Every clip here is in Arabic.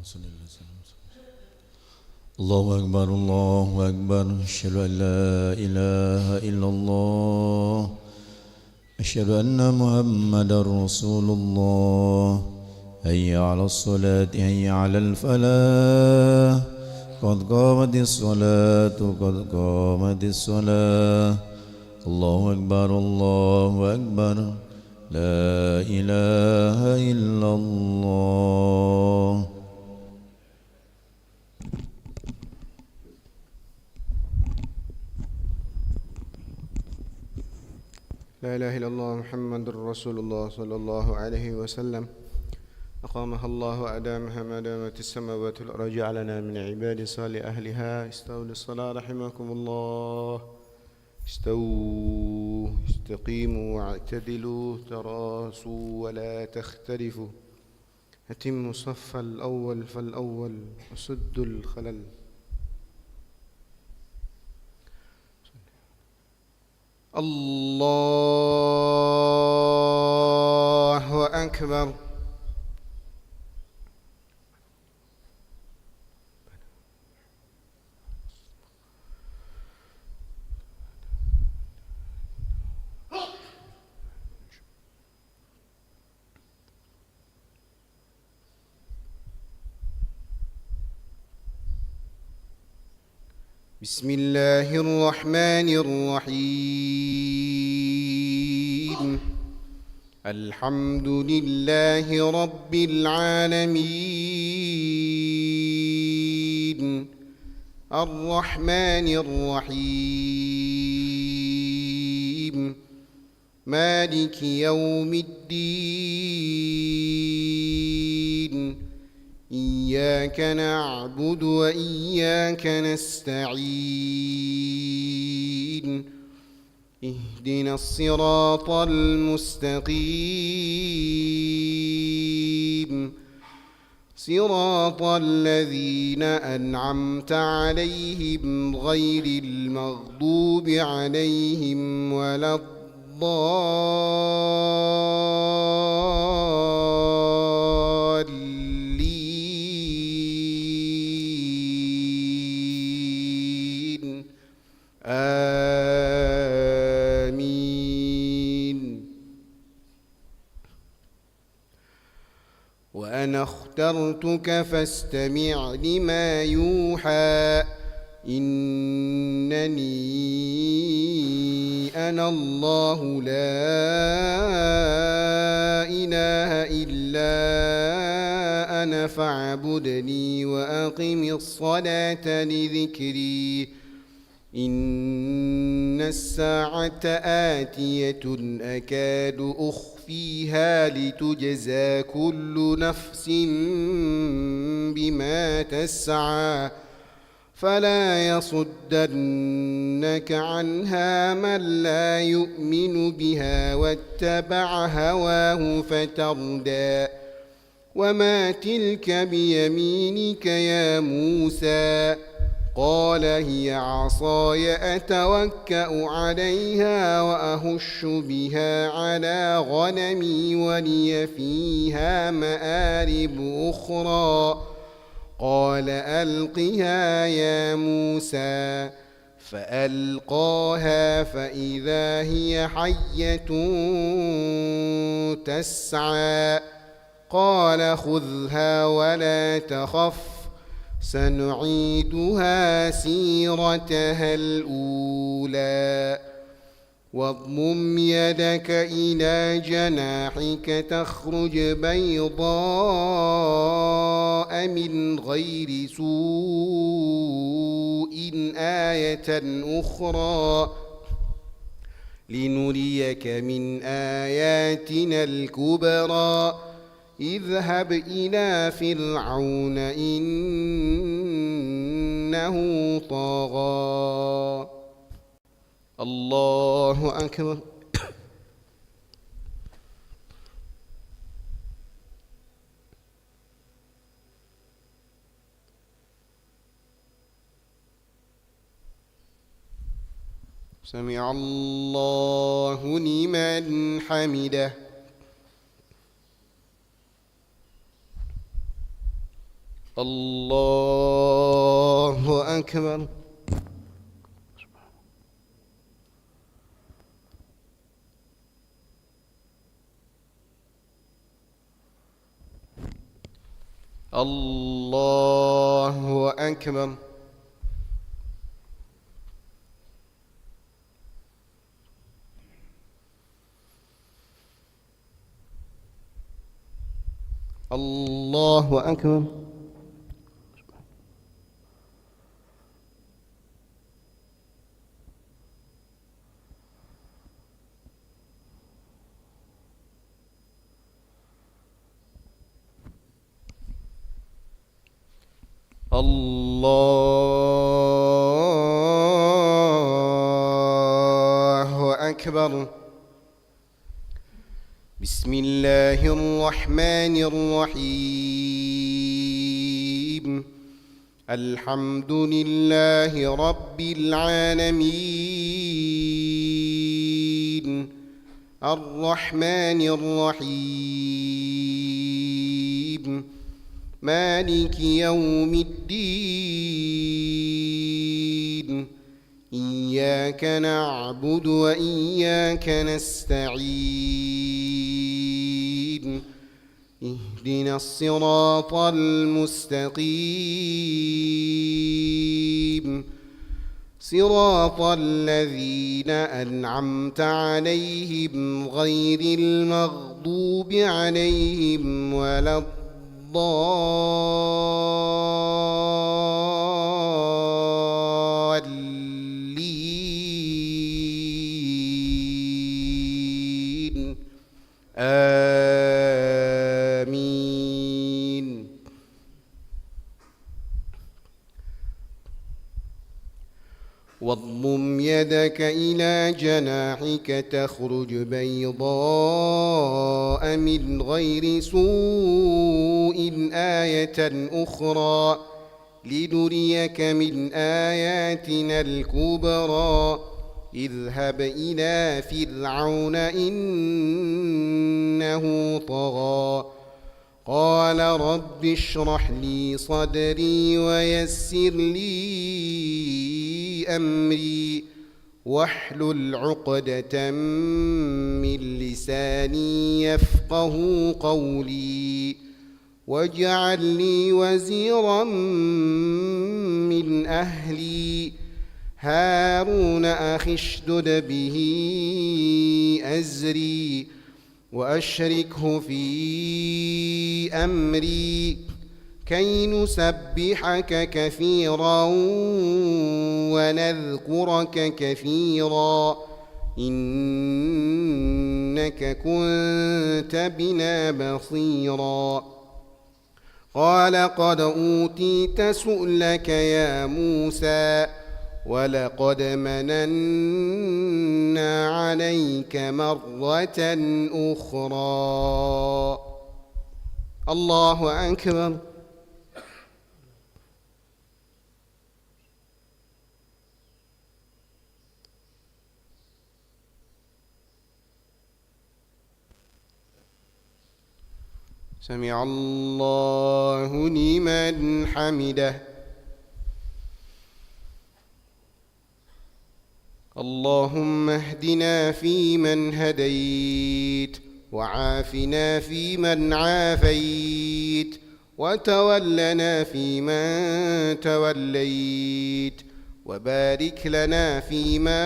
صل على سيدنا الله أكبر الله أكبر أشهد أن لا إله إلا الله أشهد أن محمدا رسول الله هيا على الصلاة هيا على الفلاح قد قامت الصلاة قد قامت الصلاة الله أكبر الله أكبر لا إله إلا الله. لا إله إلا الله محمد رسول الله صلى الله عليه وسلم أقامها الله وأدامها ما دامت السماوات والأرض جعلنا من عباد صالح أهلها استووا للصلاة رحمكم الله استووا استقيموا واعتدلوا تراصوا ولا تختلفوا أتموا الصف الأول فالأول وسدوا الخلل. الله أكبر. بسم الله الرحمن الرحيم الحمد لله رب العالمين الرحمن الرحيم مالك يوم الدين إياك نعبد وإياك نستعين اهدنا الصراط المستقيم صراط الذين أنعمت عليهم غير المغضوب عليهم ولا الضالين آمين. وأنا اخترتك فاستمع لما يوحى إنني أنا الله لا إله إلا أنا فاعبدني وأقم الصلاة لذكري إن الساعة آتية أكاد أخفيها لتجزى كل نفس بما تسعى فلا يصدنك عنها من لا يؤمن بها واتبع هواه فتردى وما تلك بيمينك يا موسى قال هي عصاي أتوكأ عليها وأهش بها على غنمي ولي فيها مآرب أخرى قال ألقها يا موسى فألقاها فإذا هي حية تسعى قال خذها ولا تخف سنعيدها سيرتها الأولى واضمم يدك إلى جناحك تخرج بيضاء من غير سوء آية أخرى لنريك من آياتنا الكبرى اذهب إلى فرعون إنه طغى. الله أكبر. سمع الله لمن حمده. الله أكبر. الله أكبر. الله أكبر. الله أكبر. بسم الله الرحمن الرحيم. الحمد لله رب العالمين الرحمن الرحيم مالك يوم الدين. إياك نعبد وإياك نستعين. اهدنا الصراط المستقيم صراط الذين أنعمت عليهم غير المغضوب عليهم ولا الضالين آمين. واضمم يدك إلى جناحك تخرج بيضاء من غير سوء آية أخرى لنريك من آياتنا الكبرى. اذهب إلى فرعون إنه طغى قال رب اشرح لي صدري ويسر لي أمري واحلل عقدة من لساني يفقه قولي واجعل لي وزيرا من أهلي هارون أخي اشدد به أزري وأشركه في أمري كي نسبحك كثيرا ونذكرك كثيرا إنك كنت بنا بصيرا. قال قد أوتيت سؤلك يا موسى ولقد مننا عليك مرة أخرى. الله أكبر. سمع الله لمن حمده. اللهم اهدنا فيمن هديت وعافنا فيمن عافيت وتولنا فيمن توليت وبارك لنا فيما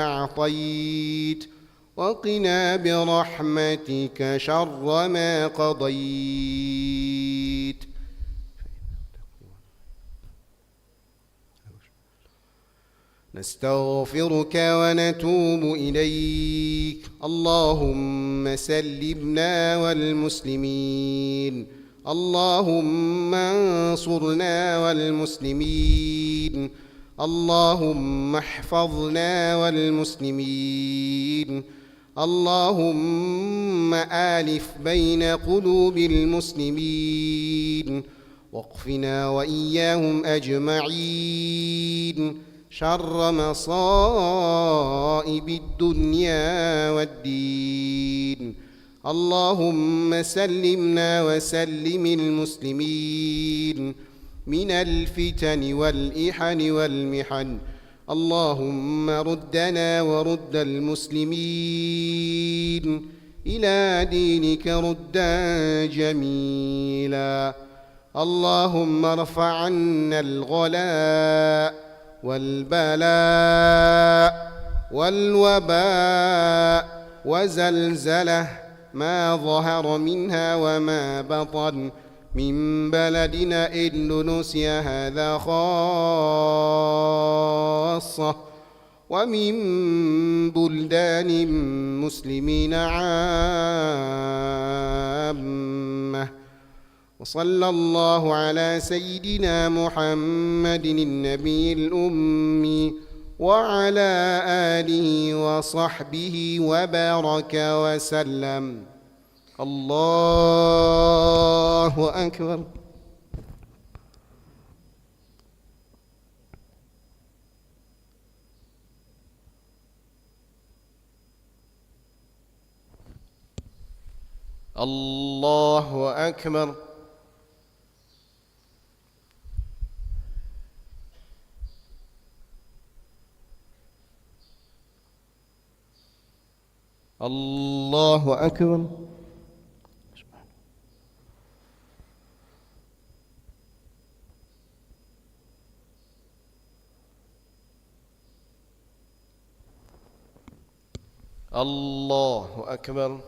أعطيت وقنا برحمتك شر ما قضيت. نستغفرك ونتوب إليك. اللهم سلمنا والمسلمين. اللهم انصرنا والمسلمين. اللهم احفظنا والمسلمين. اللهم آلف بين قلوب المسلمين واقفنا وإياهم أجمعين شر مصائب الدنيا والدين. اللهم سلمنا وسلم المسلمين من الفتن والإحن والمحن. اللهم ردنا ورد المسلمين إلى دينك ردا جميلا. اللهم ارفع عنا الغلاء والبلاء والوباء وزلزله ما ظهر منها وما بطن من بلدنا إندونيسيا هذا خاصة، ومن بلدان مسلمين عامة. وصلى الله على سيدنا محمد النبي الأمي وعلى آله وصحبه وبارك وسلم. الله أكبر. الله أكبر. الله أكبر. الله أكبر.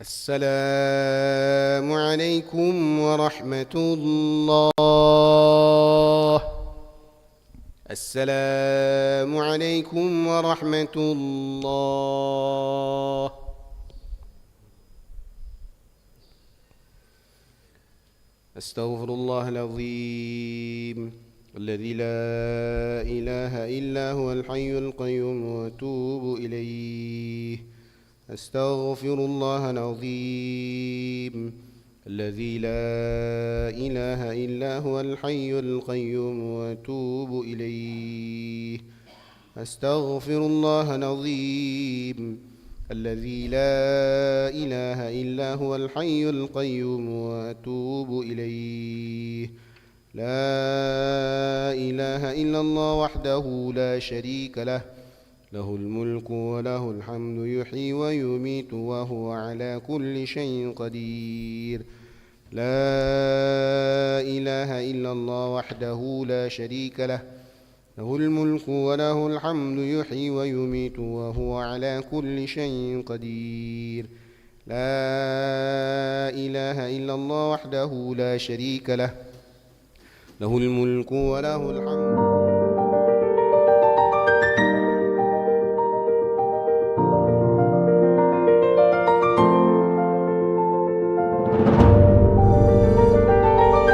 السلام عليكم ورحمة الله. السلام عليكم ورحمة الله. أستغفر الله العظيم الذي لا إله إلا هو الحي القيوم وأتوب إليه. أستغفر الله العظيم الذي لا إله إلا هو الحي القيوم وأتوب إليه. أستغفر الله العظيم الذي لا إله إلا هو الحي القيوم وأتوب إليه. لا إله إلا الله وحده لا شريك له، له الملك وله الحمد يحيي ويميت وهو على كل شيء قدير. لا إله إلا الله وحده لا شريك له، له الملك وله الحمد يحيي ويميت وهو على كل شيء قدير. لا إله إلا الله وحده لا شريك له، له الملك وله الحمد